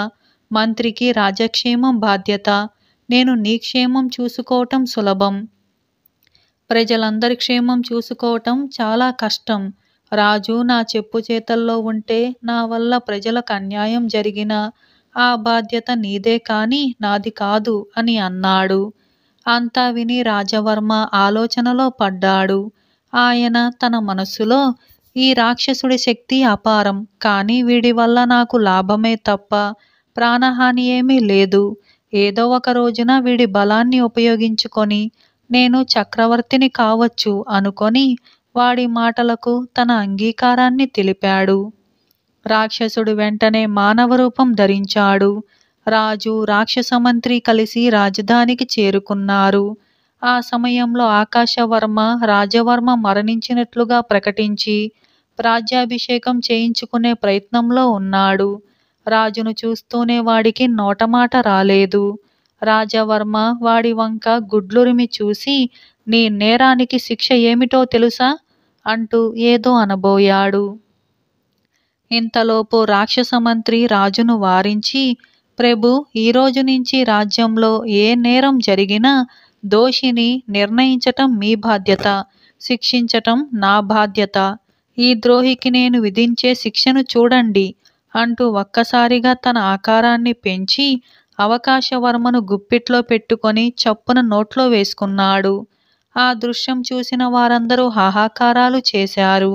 మంత్రికి రాజక్షేమం బాధ్యత. నేను నీ క్షేమం చూసుకోవటం సులభం. ప్రజలందరి క్షేమం చూసుకోవటం చాలా కష్టం. రాజు నా చెప్పు చేతల్లో ఉంటే నా వల్ల ప్రజలకు అన్యాయం జరిగినా ఆ బాధ్యత నీదే కాని నాది కాదు అని అన్నాడు. అంతా విని రాజవర్మ ఆలోచనలో పడ్డాడు. ఆయన తన మనస్సులో, ఈ రాక్షసుడి శక్తి అపారం, కానీ వీడి వల్ల నాకు లాభమే తప్ప ప్రాణహాని ఏమీ లేదు. ఏదో ఒక రోజున వీడి బలాన్ని ఉపయోగించుకొని నేను చక్రవర్తిని కావచ్చు అనుకొని వాడి మాటలకు తన అంగీకారాన్ని తెలిపాడు. రాక్షసుడు వెంటనే మానవ రూపం ధరించాడు. రాజు, రాక్షస మంత్రి కలిసి రాజధానికి చేరుకున్నారు. ఆ సమయంలో ఆకాశవర్మ రాజవర్మ మరణించినట్లుగా ప్రకటించి రాజ్యాభిషేకం చేయించుకునే ప్రయత్నంలో ఉన్నాడు. రాజును చూస్తూనే వాడికి నోటమాట రాలేదు. రాజవర్మ వాడి వంక గుడ్లురిమి చూసి, నీ నేరానికి శిక్ష ఏమిటో తెలుసా అంటూ ఏదో అనబోయాడు. ఇంతలోపు రాక్షస మంత్రి రాజును వారించి, ప్రభు, ఈ రోజు నుంచి రాజ్యంలో ఏ నేరం జరిగినా దోషిని నిర్ణయించటం మీ బాధ్యత, శిక్షించటం నా బాధ్యత. ఈ ద్రోహికి నేను విధించే శిక్షను చూడండి అంటూ ఒక్కసారిగా తన ఆకారాన్ని పెంచి అవకాశవర్మను గుప్పిట్లో పెట్టుకొని చప్పున నోట్లో వేసుకున్నాడు. ఆ దృశ్యం చూసిన వారందరూ హాహాకారాలు చేశారు.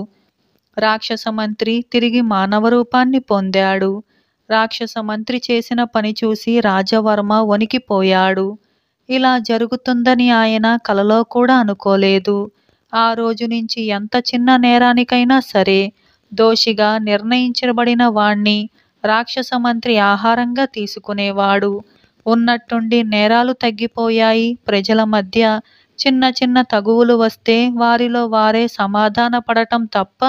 రాక్షస మంత్రి తిరిగి మానవ రూపాన్ని పొందాడు. రాక్షస మంత్రి చేసిన పని చూసి రాజవర్మ వణికిపోయాడు. ఇలా జరుగుతుందని ఆయన కలలో కూడా అనుకోలేదు. ఆ రోజు నుంచి ఎంత చిన్న నేరానికైనా సరే దోషిగా నిర్ణయించబడిన వాణ్ణి రాక్షస మంత్రి ఆహారంగా తీసుకునేవాడు. ఉన్నట్టుండి నేరాలు తగ్గిపోయాయి. ప్రజల మధ్య చిన్న చిన్న తగువులు వస్తే వారిలో వారే సమాధాన పడటం తప్ప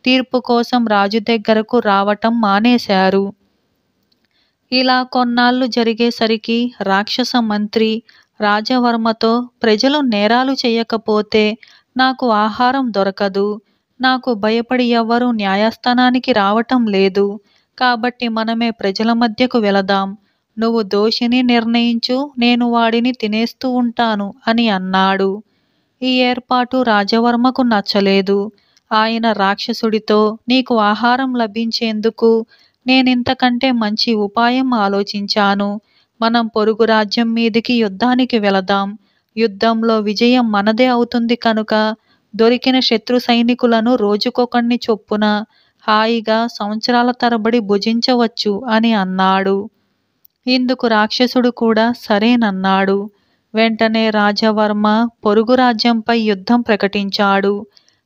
తీర్పు కోసం రాజు దగ్గరకు రావటం మానేశారు. ఇలా కొన్నాళ్ళు జరిగేసరికి రాక్షస మంత్రి రాజవర్మతో, ప్రజలు నేరాలు చేయకపోతే నాకు ఆహారం దొరకదు. నాకు భయపడి ఎవ్వరూ న్యాయస్థానానికి రావటం లేదు. కాబట్టి మనమే ప్రజల మధ్యకు వెళదాం. నువ్వు దోషిని నిర్ణయించు, నేను వాడిని తినేస్తూ ఉంటాను అని అన్నాడు. ఈ ఏర్పాటు రాజవర్మకు నచ్చలేదు. ఆయన రాక్షసుడితో, నీకు ఆహారం లభించేందుకు నేనింతకంటే మంచి ఉపాయం ఆలోచించాను. మనం పొరుగు రాజ్యం మీదికి యుద్ధానికి వెళదాం. యుద్ధంలో విజయం మనదే అవుతుంది కనుక దొరికిన శత్రు సైనికులను రోజుకొకణ్ణి చొప్పున హాయిగా సంవత్సరాల తరబడి భుజించవచ్చు అని అన్నాడు. ఇందుకు రాక్షసుడు కూడా సరేనన్నాడు. వెంటనే రాజవర్మ పొరుగు రాజ్యంపై యుద్ధం ప్రకటించాడు.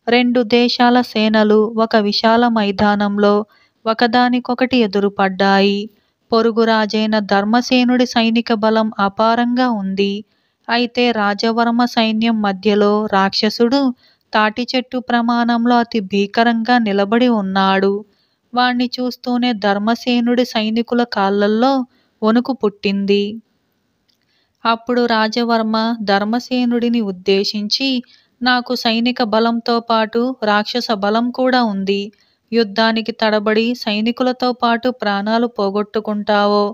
2 దేశాల సేనలు ఒక విశాల మైదానంలో ఒకదానికొకటి ఎదురుపడ్డాయి. పొరుగు రాజైన ధర్మసేనుడి సైనిక బలం అపారంగా ఉంది. అయితే రాజవర్మ సైన్యం మధ్యలో రాక్షసుడు తాటి చెట్టు ప్రమాణంలో అతి భీకరంగా నిలబడి ఉన్నాడు. వాణ్ణి చూస్తూనే ధర్మసేనుడి సైనికుల కాళ్ళల్లో వణుకు పుట్టింది. అప్పుడు రాజవర్మ ధర్మసేనుడిని ఉద్దేశించి, నాకు సైనిక బలంతో పాటు రాక్షస బలం కూడా ఉంది. యుద్ధానికి తడబడి సైనికులతో పాటు ప్రాణాలు పోగొట్టుకుంటావో,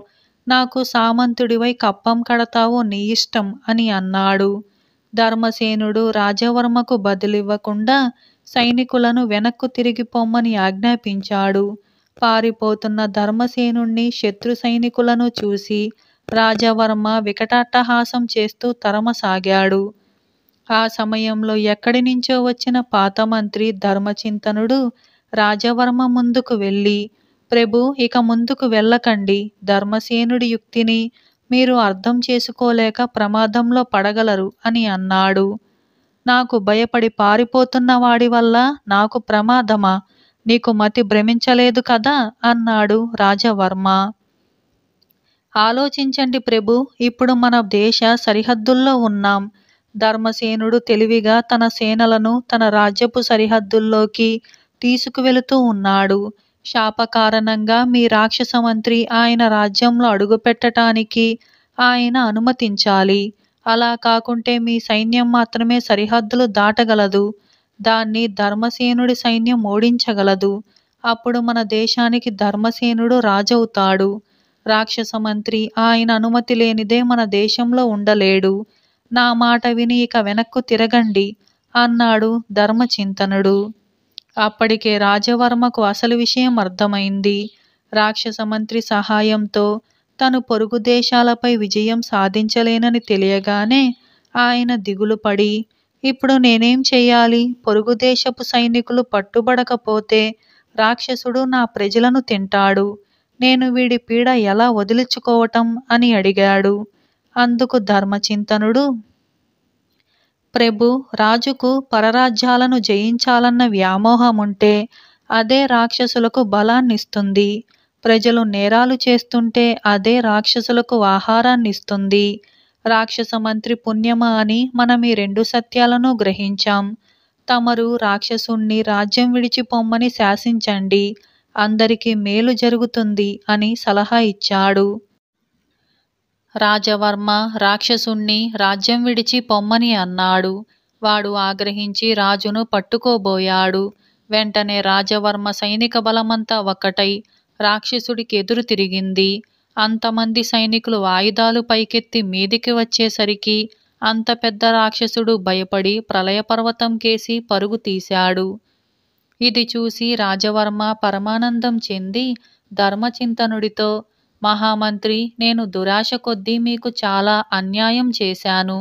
నాకు సామంతుడివై కప్పం కడతావో నీ ఇష్టం అని అన్నాడు. ధర్మసేనుడు రాజవర్మకు బదులివ్వకుండా సైనికులను వెనక్కు తిరిగి పొమ్మని ఆజ్ఞాపించాడు. పారిపోతున్న ధర్మసేనుణ్ణి, శత్రు సైనికులను చూసి రాజవర్మ వికటాట్టహాసం చేస్తూ తరమసాగాడు. ఆ సమయంలో ఎక్కడి నుంచో వచ్చిన పాత మంత్రి ధర్మచింతనుడు రాజవర్మ ముందుకు వెళ్ళి, ప్రభు, ఇక ముందుకు వెళ్ళకండి. ధర్మసేనుడి యుక్తిని మీరు అర్థం చేసుకోలేక ప్రమాదంలో పడగలరు అని అన్నాడు. నాకు భయపడి పారిపోతున్న వాడి వల్ల నాకు ప్రమాదమా? నీకు మతి భ్రమించలేదు కదా అన్నాడు రాజవర్మ. ఆలోచించండి ప్రభు, ఇప్పుడు మన దేశ సరిహద్దుల్లో ఉన్నాం. ధర్మసేనుడు తెలివిగా తన సేనలను తన రాజ్యపు సరిహద్దుల్లోకి తీసుకువెళుతూ ఉన్నాడు. శాప కారణంగా మీ రాక్షస మంత్రి ఆయన రాజ్యంలో అడుగుపెట్టటానికి ఆయన అనుమతించాలి. అలా కాకుంటే మీ సైన్యం మాత్రమే సరిహద్దులు దాటగలదు. దాన్ని ధర్మసేనుడి సైన్యం ఓడించగలదు. అప్పుడు మన దేశానికి ధర్మసేనుడు రాజవుతాడు. రాక్షస మంత్రి ఆయన అనుమతి లేనిదే మన దేశంలో ఉండలేడు. నా మాట విని ఇక వెనక్కు తిరగండి అన్నాడు ధర్మచింతనుడు. అప్పటికే రాజవర్మకు అసలు విషయం అర్థమైంది. రాక్షస మంత్రి సహాయంతో తను పొరుగు దేశాలపై విజయం సాధించలేనని తెలియగానే ఆయన దిగులు పడి, ఇప్పుడు నేనేం చెయ్యాలి? పొరుగు దేశపు సైనికులు పట్టుబడకపోతే రాక్షసుడు నా ప్రజలను తింటాడు. నేను వీడి పీడ ఎలా వదిలించుకోవటం అని అడిగాడు. అందుకు ధర్మచింతనుడు, ప్రభు, రాజుకు పరరాజ్యాలను జయించాలన్న వ్యామోహముంటే అదే రాక్షసులకు బలాన్నిస్తుంది. ప్రజలు నేరాలు చేస్తుంటే అదే రాక్షసులకు ఆహారాన్నిస్తుంది. రాక్షస మంత్రి పుణ్యమా అని మనం ఈ 2 సత్యాలను గ్రహించాం. తమరు రాక్షసుణ్ణి రాజ్యం విడిచిపొమ్మని శాసించండి, అందరికీ మేలు జరుగుతుంది అని సలహా ఇచ్చాడు. రాజవర్మ రాక్షసుణ్ణి రాజ్యం విడిచి పొమ్మని అన్నాడు. వాడు ఆగ్రహించి రాజును పట్టుకోబోయాడు. వెంటనే రాజవర్మ సైనిక బలమంతా ఒక్కటై రాక్షసుడికి ఎదురు తిరిగింది. అంతమంది సైనికులు ఆయుధాలు పైకెత్తి మీదికి వచ్చేసరికి అంత పెద్ద రాక్షసుడు భయపడి ప్రళయపర్వతం కేసి పరుగు తీశాడు. ఇది చూసి రాజవర్మ పరమానందం చెంది ధర్మచింతనుడితో, మహామంత్రి, నేను దురాశ కొద్దీ మీకు చాలా అన్యాయం చేశాను.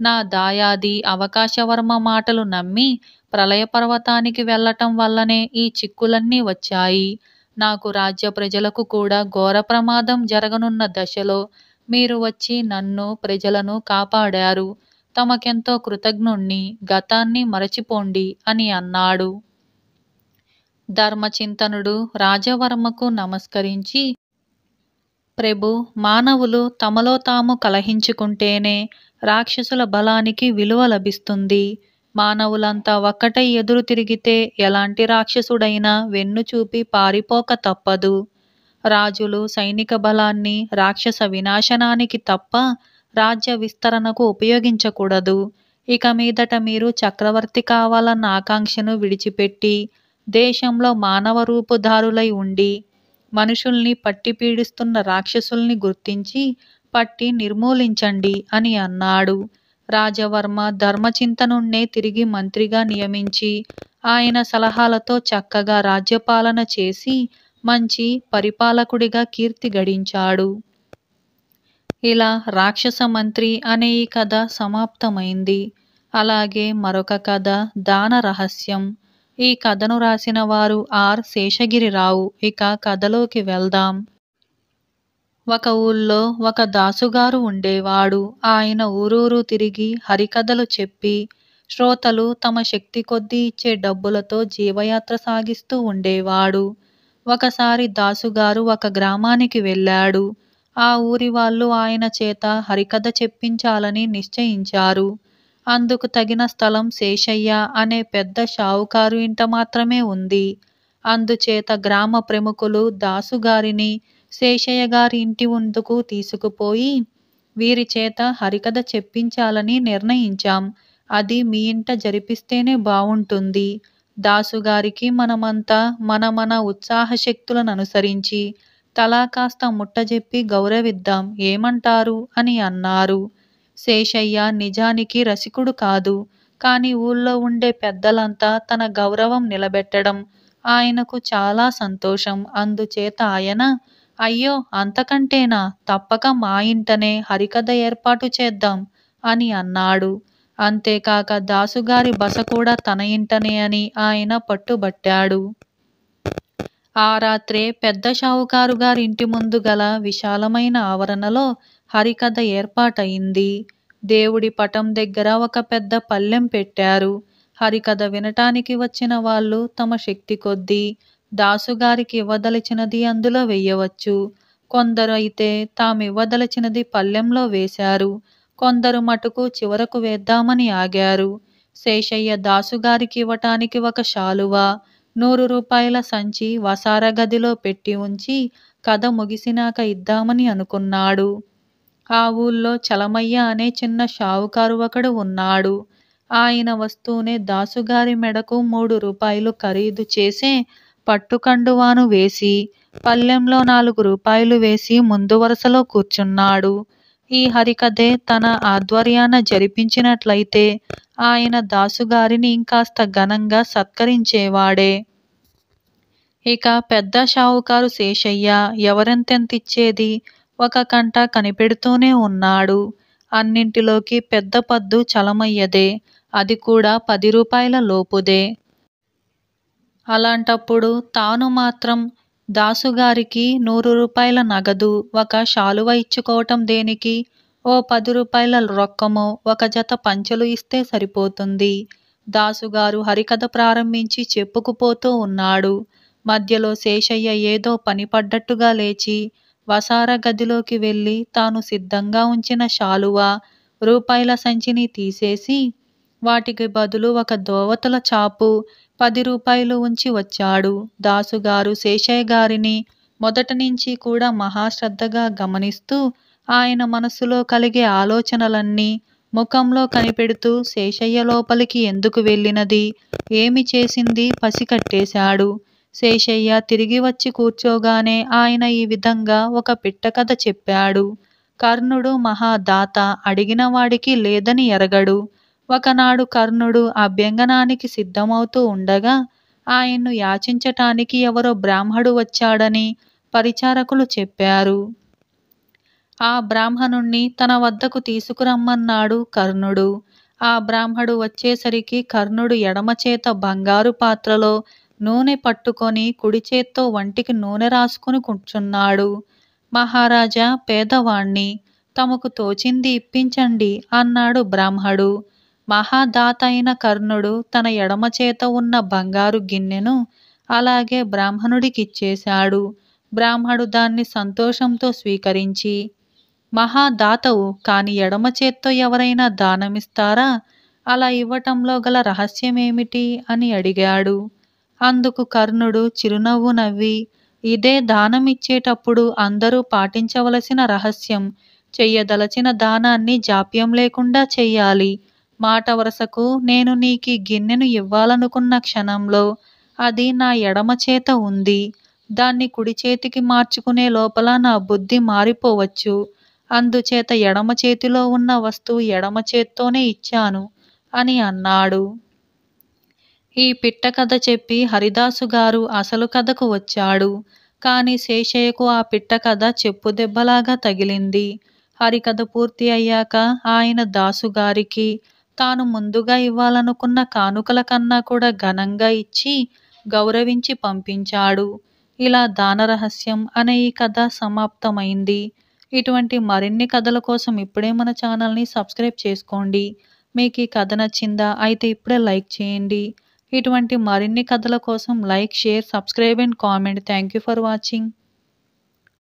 నా దాయాది అవకాశవర్మ మాటలు నమ్మి ప్రళయపర్వతానికి వెళ్ళటం వల్లనే ఈ చిక్కులన్నీ వచ్చాయి. నాకు రాజ్య ప్రజలకు కూడా ఘోర ప్రమాదం జరగనున్న దశలో మీరు వచ్చి నన్ను ప్రజలను కాపాడారు. తమకెంతో కృతజ్ఞుణ్ణి. గతాన్ని మరచిపోండి అని అన్నాడు. ధర్మచింతనుడు రాజవర్మకు నమస్కరించి, ప్రభు, మానవులు తమలో తాము కలహించుకుంటేనే రాక్షసుల బలానికి విలువ లభిస్తుంది. మానవులంతా ఒక్కటై ఎదురు తిరిగితే ఎలాంటి రాక్షసుడైనా వెన్ను చూపి పారిపోక తప్పదు. రాజులు సైనిక బలాన్ని రాక్షస వినాశనానికి తప్ప రాజ్య విస్తరణకు ఉపయోగించకూడదు. ఇక మీదట మీరు చక్రవర్తి కావాలన్న ఆకాంక్షను విడిచిపెట్టి దేశంలో మానవ రూపుదారులై ఉండి మనుషుల్ని పట్టి పీడిస్తున్న రాక్షసుల్ని గుర్తించి పట్టి నిర్మూలించండి అని అన్నాడు. రాజవర్మ ధర్మచింతనుణ్ణే తిరిగి మంత్రిగా నియమించి ఆయన సలహాలతో చక్కగా రాజ్యపాలన చేసి మంచి పరిపాలకుడిగా కీర్తి గడించాడు. ఇలా రాక్షస మంత్రి అనే ఈ కథ సమాప్తమైంది. అలాగే మరొక కథ దాన రహస్యం. ఈ కథను రాసిన వారు ఆర్ శేషగిరిరావు. ఇక కథలోకి వెళ్దాం. ఒక ఊళ్ళో ఒక దాసుగారు ఉండేవాడు. ఆయన ఊరూరు తిరిగి హరికథలు చెప్పి శ్రోతలు తమ శక్తి కొద్దీ ఇచ్చే డబ్బులతో జీవయాత్ర సాగిస్తూ ఉండేవాడు. ఒకసారి దాసుగారు ఒక గ్రామానికి వెళ్ళాడు. ఆ ఊరి వాళ్ళు ఆయన చేత హరికథ చెప్పించాలని నిశ్చయించారు. అందుకు తగిన స్థలం శేషయ్య అనే పెద్ద షావుకారు ఇంట మాత్రమే ఉంది. అందుచేత గ్రామ ప్రముఖులు దాసుగారిని శేషయ్య గారి ఇంటి ముందుకు తీసుకుపోయి, వీరి చేత హరికథ చెప్పించాలని నిర్ణయించాం. అది మీ ఇంట జరిపిస్తేనే బావుంటుంది. దాసుగారికి మనమంతా మన ఉత్సాహ శక్తులను అనుసరించి తలా కాస్త ముట్టజెప్పి గౌరవిద్దాం, ఏమంటారు అని అన్నారు. శేషయ్య నిజానికి రసికుడు కాదు. కానీ ఊళ్ళో ఉండే పెద్దలంతా తన గౌరవం నిలబెట్టడం ఆయనకు చాలా సంతోషం. అందుచేత ఆయన, అయ్యో అంతకంటేనా, తప్పక మా ఇంటనే హరికథ ఏర్పాటు చేద్దాం అని అన్నాడు. అంతేకాక దాసుగారి బస కూడా తన ఇంటనే అని ఆయన పట్టుబట్టాడు. ఆ రాత్రే పెద్ద షావుకారు గారి ఇంటి ముందు గల విశాలమైన ఆవరణలో హరికథ ఏర్పాటయింది. దేవుడి పటం దగ్గర ఒక పెద్ద పళ్ళెం పెట్టారు. హరికథ వినటానికి వచ్చిన వాళ్ళు తమ శక్తి కొద్దీ దాసుగారికి ఇవ్వదలిచినది అందులో వెయ్యవచ్చు. కొందరు అయితే తామివ్వదలచినది పళ్ళెంలో వేశారు. కొందరు మటుకు చివరకు వేద్దామని ఆగారు. శేషయ్య దాసుగారికి ఇవ్వటానికి ఒక శాలువ, 100 రూపాయల సంచి వసార గదిలో పెట్టి ఉంచి కథ ముగిసినాక ఇద్దామని అనుకున్నాడు. ఆ ఊళ్ళో చలమయ్య అనే చిన్న షావుకారు ఒకడు ఉన్నాడు. ఆయన వస్తూనే దాసుగారి మెడకు 3 రూపాయలు ఖరీదు చేసే పట్టుకండువాను వేసి, పళ్ళెంలో 4 రూపాయలు వేసి ముందు వరుసలో కూర్చున్నాడు. ఈ హరికథే తన ఆధ్వర్యాన జరిపించినట్లయితే ఆయన దాసుగారిని ఇంకాస్త ఘనంగా సత్కరించేవాడే. ఇక పెద్ద షావుకారు శేషయ్య ఎవరెంతెంతిచ్చేది ఒక కంట కనిపెడుతూనే ఉన్నాడు. అన్నింటిలోకి పెద్ద పద్దు చలమయ్యదే, అది కూడా 10 రూపాయల లోపుదే. అలాంటప్పుడు తాను మాత్రం దాసుగారికి 100 రూపాయల నగదు, ఒక శాలువ ఇచ్చుకోవటం దేనికి? ఓ 10 రూపాయల రొక్కమో, ఒక జత పంచెలు ఇస్తే సరిపోతుంది. దాసుగారు హరికథ ప్రారంభించి చెప్పుకుపోతూ ఉన్నాడు. మధ్యలో శేషయ్య ఏదో పని పడ్డట్టుగా లేచి వసార గదిలోకి వెళ్ళి తాను సిద్ధంగా ఉంచిన శాలువ, రూపాయల సంచిని తీసేసి వాటికి బదులు ఒక దోవతుల చాపు 10 రూపాయలు ఉంచి వచ్చాడు. దాసుగారు శేషయ్య గారిని మొదటి నుంచి కూడా మహాశ్రద్ధగా గమనిస్తూ ఆయన మనస్సులో కలిగే ఆలోచనలన్నీ ముఖంలో కనిపెడుతూ శేషయ్య లోపలికి ఎందుకు వెళ్ళినది, ఏమి చేసింది పసికట్టేశాడు. శేషయ్య తిరిగి వచ్చి కూర్చోగానే ఆయన ఈ విధంగా ఒక పిట్టకథ చెప్పాడు. కర్ణుడు మహాదాత, అడిగిన వాడికి లేదని ఎరగడు. ఒకనాడు కర్ణుడు అభ్యంగనానికి సిద్ధమవుతూ ఉండగా ఆయన్ను యాచించటానికి ఎవరో బ్రాహ్మడు వచ్చాడని పరిచారకులు చెప్పారు. ఆ బ్రాహ్మణుణ్ణి తన వద్దకు తీసుకురమ్మన్నాడు కర్ణుడు. ఆ బ్రాహ్మడు వచ్చేసరికి కర్ణుడు ఎడమచేత బంగారు పాత్రలో నూనె పట్టుకొని కుడి చేత్తో వంటికి నూనె రాసుకుని కూర్చున్నాడు. మహారాజా, పేదవాణ్ణి, తమకు తోచింది ఇప్పించండి అన్నాడు బ్రాహ్మడు. మహాదాత అయిన కర్ణుడు తన ఎడమచేత ఉన్న బంగారు గిన్నెను అలాగే బ్రాహ్మణుడికిచ్చేశాడు. బ్రాహ్మడు దాన్ని సంతోషంతో స్వీకరించి, మహాదాతవు, కాని ఎడమ చేత్తో ఎవరైనా దానమిస్తారా? అలా ఇవ్వటంలో గల రహస్యమేమిటి అని అడిగాడు. అందుకు కర్ణుడు చిరునవ్వు నవ్వి, ఇదే దానమిచ్చేటప్పుడు అందరూ పాటించవలసిన రహస్యం. చెయ్యదలచిన దానాన్ని జాప్యం లేకుండా చెయ్యాలి. మాట వరసకు నేను నీకీ గిన్నెను ఇవ్వాలనుకున్న క్షణంలో అది నా ఎడమ చేత ఉంది. దాన్ని కుడి చేతికి మార్చుకునే లోపల నా బుద్ధి మారిపోవచ్చు. అందుచేత ఎడమ చేతిలో ఉన్న వస్తువు ఎడమ చేత్తోనే ఇచ్చాను అని అన్నాడు. ఈ పిట్ట కథ చెప్పి హరిదాసు గారు అసలు కథకు వచ్చాడు. కాని శేషయ్యకు ఆ పిట్ట కథ చెప్పుదెబ్బలాగా తగిలింది. హరికథ పూర్తి అయ్యాక ఆయన దాసుగారికి తాను ముందుగా ఇవ్వాలనుకున్న కానుకల కన్నా కూడా ఘనంగా ఇచ్చి గౌరవించి పంపించాడు. ఇలా దానరహస్యం అనే ఈ కథ సమాప్తమైంది. ఇటువంటి మరిన్ని కథల కోసం ఇప్పుడే మన ఛానల్ని సబ్స్క్రైబ్ చేసుకోండి. మీకు ఈ కథ నచ్చిందా? అయితే ఇప్పుడే లైక్ చేయండి. ఇటువంటి మరిన్ని కథల కోసం like, share, subscribe and comment. Thank you for watching.